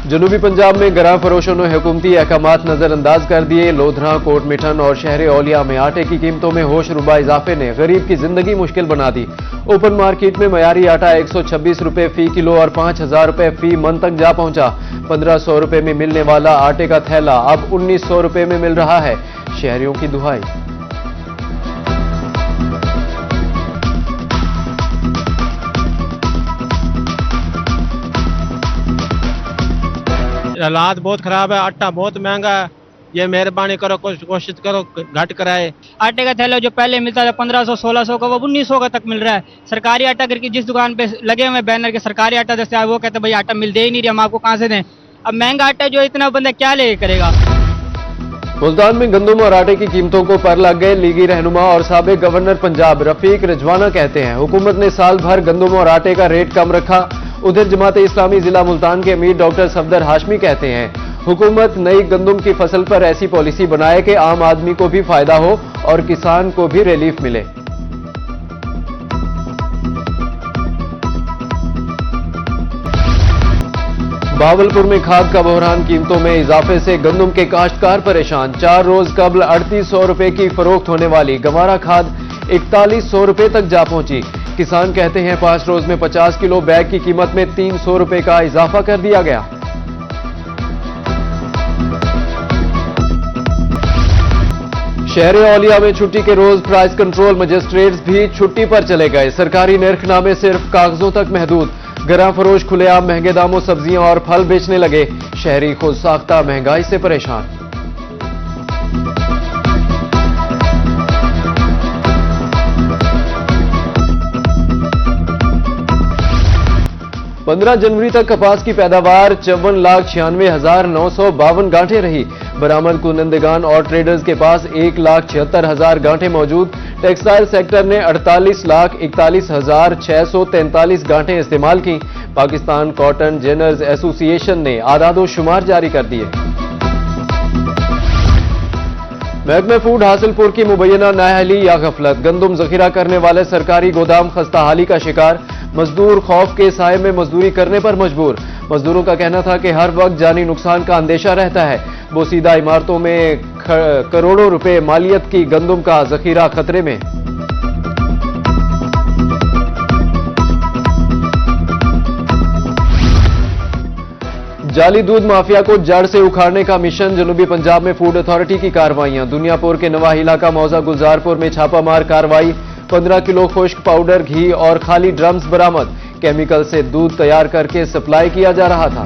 जनूबी पंजाब में गरां फरोशों ने हुकूमती अहकामात नजरअंदाज कर दिए। लोधरा, कोट मिठन और शहर औलिया में आटे की कीमतों में होश रुबा इजाफे ने गरीब की जिंदगी मुश्किल बना दी। ओपन मार्केट में मयारी आटा 126 रुपए फी किलो और 5000 रुपए फी मन तक जा पहुंचा। 1500 रुपए में मिलने वाला आटे का थैला अब 1900 रुपए में मिल रहा है। शहरियों की दुहाई। हालात बहुत खराब है, आटा बहुत महंगा है। ये मेहरबानी करो, कोशिश करो घट कराए। आटे का थैला जो पहले मिलता था 1500 1600 का, वो 1900 का तक मिल रहा है। सरकारी आटा अगर की जिस दुकान पे लगे हुए बैनर के सरकारी आटा दस्तियाब, वो कहते हैं भाई आटा मिल दे ही नहीं रहा, हम आपको कहां से दें। अब महंगा आटा जो इतना बंदा क्या ले करेगा। मुल्तान में गंदम और आटे की कीमतों को पर लग गए। लीगी रहनुमा और साबिक गवर्नर पंजाब रफीक रजवाना कहते हैं हुकूमत ने साल भर गंदम और आटे का रेट कम रखा। उधर जमात इस्लामी जिला मुल्तान के अमीर डॉक्टर सफदर हाशमी कहते हैं हुकूमत नई गंदम की फसल पर ऐसी पॉलिसी बनाए कि आम आदमी को भी फायदा हो और किसान को भी रिलीफ मिले। बावलपुर में खाद का बहरान, कीमतों में इजाफे से गंदम के काश्तकार परेशान। 4 रोज कबल 3800 रुपए की फरोख्त होने वाली गवारा खाद 4100 रुपए तक जा पहुंची। किसान कहते हैं 5 रोज में 50 किलो बैग की कीमत में 300 रुपए का इजाफा कर दिया गया। शहर औलिया में छुट्टी के रोज प्राइस कंट्रोल मजिस्ट्रेट्स भी छुट्टी पर चले गए। सरकारी निर्खनामे सिर्फ कागजों तक महदूद। गरां फरोश खुलेआम महंगे दामों सब्जियां और फल बेचने लगे। शहरी खुद साख्ता महंगाई से परेशान। पंद्रह जनवरी तक कपास की पैदावार 54,96,952 गांठें रही। बरामद कुनंदगान और ट्रेडर्स के पास 1,76,000 गांठें मौजूद। टेक्सटाइल सेक्टर ने 48,41,643 गांठें इस्तेमाल की। पाकिस्तान कॉटन जेनर्स एसोसिएशन ने आदादो शुमार जारी कर दिए। महकमे फूड हासिलपुर की मुबैना नाअहली या गफलत। गंदम जखीरा करने वाले सरकारी गोदाम खस्ताहाली का शिकार। मजदूर खौफ के साए में मजदूरी करने पर मजबूर। मजदूरों का कहना था कि हर वक्त जानी नुकसान का अंदेशा रहता है। बोसीदा इमारतों में करोड़ों रुपए मालियत की गंदम का जखीरा खतरे में। जाली दूध माफिया को जड़ से उखाड़ने का मिशन। जनूबी पंजाब में फूड अथॉरिटी की कार्रवाइयां। दुनियापुर के नवाही इलाका मौजा गुलजारपुर में छापामार कार्रवाई। 15 किलो खुश्क पाउडर, घी और खाली ड्रम्स बरामद। केमिकल से दूध तैयार करके सप्लाई किया जा रहा था।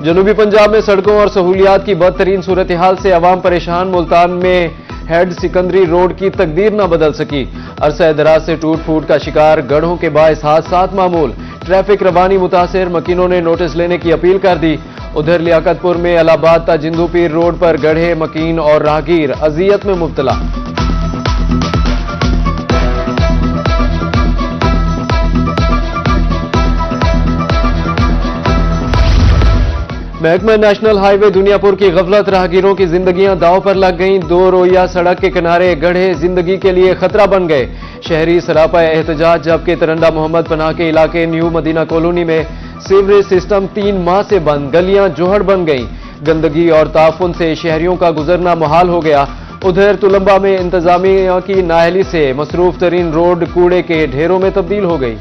जनूबी पंजाब में सड़कों और सहूलियात की बदतरीन सूरत हाल से अवाम परेशान। मुल्तान में हेड सिकंदरी रोड की तकदीर न बदल सकी। अरसा दराज से टूट फूट का शिकार। गढ़ों के बायस हादसात मामूल। ट्रैफिक रवानी मुतासिर। मकीनों ने नोटिस लेने की अपील कर दी। उधर लियाकतपुर में अलाहाबाद ता जिंदू पीर रोड पर गढ़े, मकीन और राहगीर अजियत में मुब्तला। महकमा नेशनल हाईवे दुनियापुर की गफलत। राहगीरों की जिंदगियां दांव पर लग गईं। 2 रोइया सड़क के किनारे गढ़े जिंदगी के लिए खतरा बन गए। शहरी सरापा एहतजाज, जबकि तरंडा मोहम्मद पनाह के इलाके न्यू मदीना कॉलोनी में सीवरेज सिस्टम 3 माह से बंद। गलियां जोहड़ बन गईं। गंदगी और ताफुन से शहरियों का गुजरना मुहाल हो गया। उधर तुलंबा में इंतजामिया की नाअहली से मसरूफ तरीन रोड कूड़े के ढेरों में तब्दील हो गई।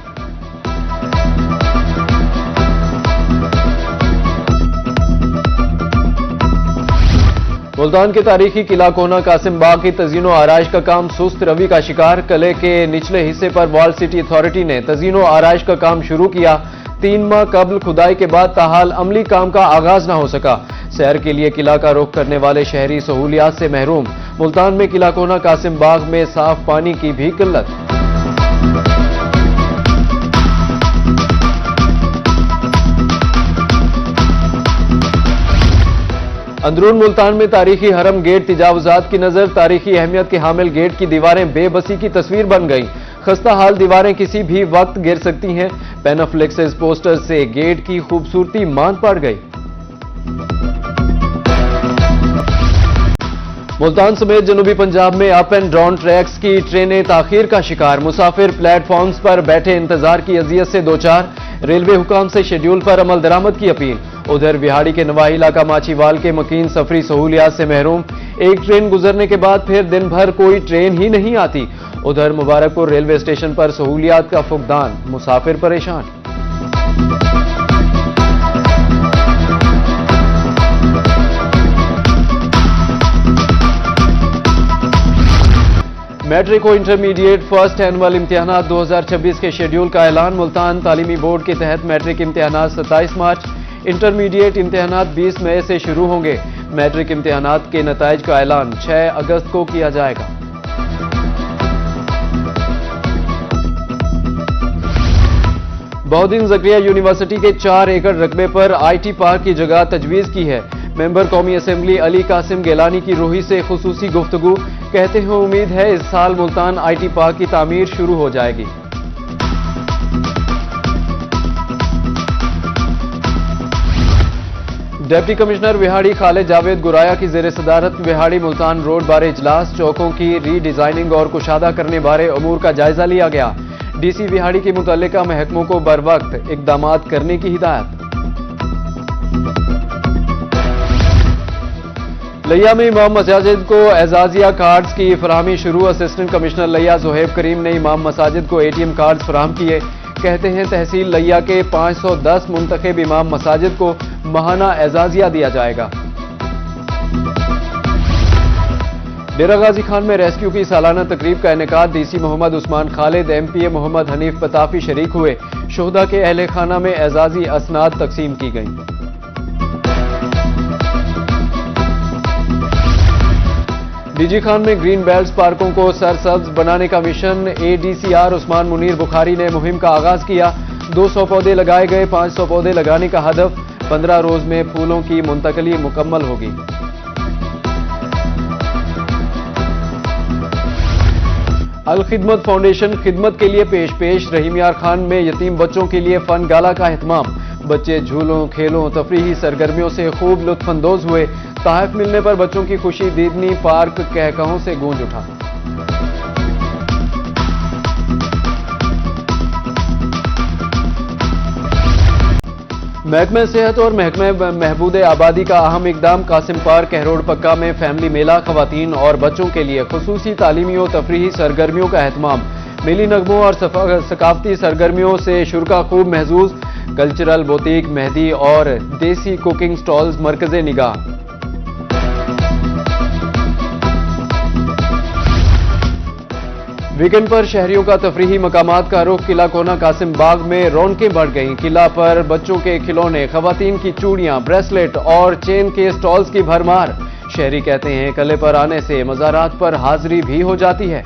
मुल्तान के तारीखी किला कोना कासिम बाग की तज़ीनो आराइश का काम सुस्त रवि का शिकार। किले के निचले हिस्से पर वॉल सिटी अथॉरिटी ने तज़ीनो आराइश का काम शुरू किया। 3 माह कबल खुदाई के बाद ताहाल अमली काम का आगाज न हो सका। सैर के लिए किला का रुख करने वाले शहरी सहूलियात से महरूम। मुल्तान में किला कोना कासिम बाग में साफ पानी की भी किल्लत। अंदरून मुल्तान में तारीखी हरम गेट तिजावजात की नजर। तारीखी अहमियत के हामिल गेट की दीवारें बेबसी की तस्वीर बन गई। खस्ता हाल दीवारें किसी भी वक्त गिर सकती हैं। पेनाफ्लेक्सेस पोस्टर से गेट की खूबसूरती मांद पड़ गई। मुल्तान समेत जनूबी पंजाब में अप एंड डाउन ट्रैक्स की ट्रेनें ताखीर का शिकार, मुसाफिर प्लेटफॉर्म्स पर बैठे इंतजार की अजियत से दो चार, रेलवे हुकाम से शेड्यूल पर अमल दरामद की अपील। उधर विहाड़ी के नवाही इलाका माचीवाल के मकीन सफरी सहूलियात से महरूम, एक ट्रेन गुजरने के बाद फिर दिन भर कोई ट्रेन ही नहीं आती। उधर मुबारकपुर रेलवे स्टेशन पर सहूलियात का फुकदान, मुसाफिर परेशान। मैट्रिक और इंटरमीडिएट फर्स्ट एनुअल इम्तिहानात 2026 के शेड्यूल का ऐलान। मुल्तान तालीमी बोर्ड के तहत मैट्रिक इम्तिहानात 27 मार्च, इंटरमीडिएट इम्तिहानात 20 मई से शुरू होंगे। मैट्रिक इम्तिहानात के नताइज का ऐलान 6 अगस्त को किया जाएगा। बहुद्दीन ज़करिया यूनिवर्सिटी के 4 एकड़ रकबे पर IT पार्क की जगह तजवीज़ की है। मेंबर कौमी असेंबली अली कासिम गिलानी की रूही से खुसूसी गुफ्तगू, कहते हैं उम्मीद है इस साल मुल्तान IT पार्क की तामीर शुरू हो जाएगी। डिप्टी कमिश्नर विहाड़ी खालिद जावेद गुराया की ज़ेर सदारत विहाड़ी मुल्तान रोड बारे इजलास, चौकों की रीडिजाइनिंग और कुशादा करने बारे अमूर का जायजा लिया गया। DC विहाड़ी के मुतल्लिका महकमों को बरवक्त इक़दामात करने की हिदायत। लिया में इमाम मसाजिद को एजाजिया कार्ड्स की फराहमी शुरू। असिस्टेंट कमिश्नर लिया ज़ुहैब करीम ने इमाम मसाजिद को ATM कार्ड्स फराहम किए। कहते हैं तहसील लिया के 510 मुंतखब इमाम मसाजिद को माहाना एजाजिया दिया जाएगा। डेरा गाजी खान में रेस्क्यू की सालाना तकरीब का इनेकाद, DC मोहम्मद उस्मान खालिद, MPA मोहम्मद हनीफ पताफी शरीक हुए। शोहदा के अहले खाना में एजाजी असनाद तकसीम की गई। DG खान में ग्रीन बेल्ट पार्कों को सरसब्ज बनाने का मिशन, ADCR उस्मान मुनीर बुखारी ने मुहिम का आगाज किया। 200 पौधे लगाए गए, 500 पौधे लगाने का हदफ। 15 रोज में फूलों की मुंतकली मुकम्मल होगी। अल खिदमत फाउंडेशन खिदमत के लिए पेश रहीम यार खान में यतीम बच्चों के लिए फन गाला का एहतमाम। बच्चे झूलों, खेलों, तफरीही सरगर्मियों से खूब लुत्फानंदोज हुए। तहफ मिलने पर बच्चों की खुशी दीदनी पार्क कहकहों से गूंज उठा। महकमे सेहत और महकमे महबूद आबादी का अहम इकदाम, कासिम पार्क कहरोड़ पक्का में फैमिली मेला, खवातीन और बच्चों के लिए खुसूसी तालीमी और तफरीही सरगर्मियों का एहतमाम। मिली नगमों और सकाफती सरगर्मियों से शुरा खूब महजूज। कल्चरल बुटीक, मेहंदी और देसी कुकिंग स्टॉल्स मरकज़े निगाह। वीकेंड पर शहरियों का तफरीही मकामात का रुख, किला कोना कासिम बाग में रौनकें बढ़ गईं। किला पर बच्चों के खिलौने, खवातीन की चूड़ियां, ब्रेसलेट और चेन के स्टॉल्स की भरमार। शहरी कहते हैं किले पर आने से मज़ारात पर हाजिरी भी हो जाती है।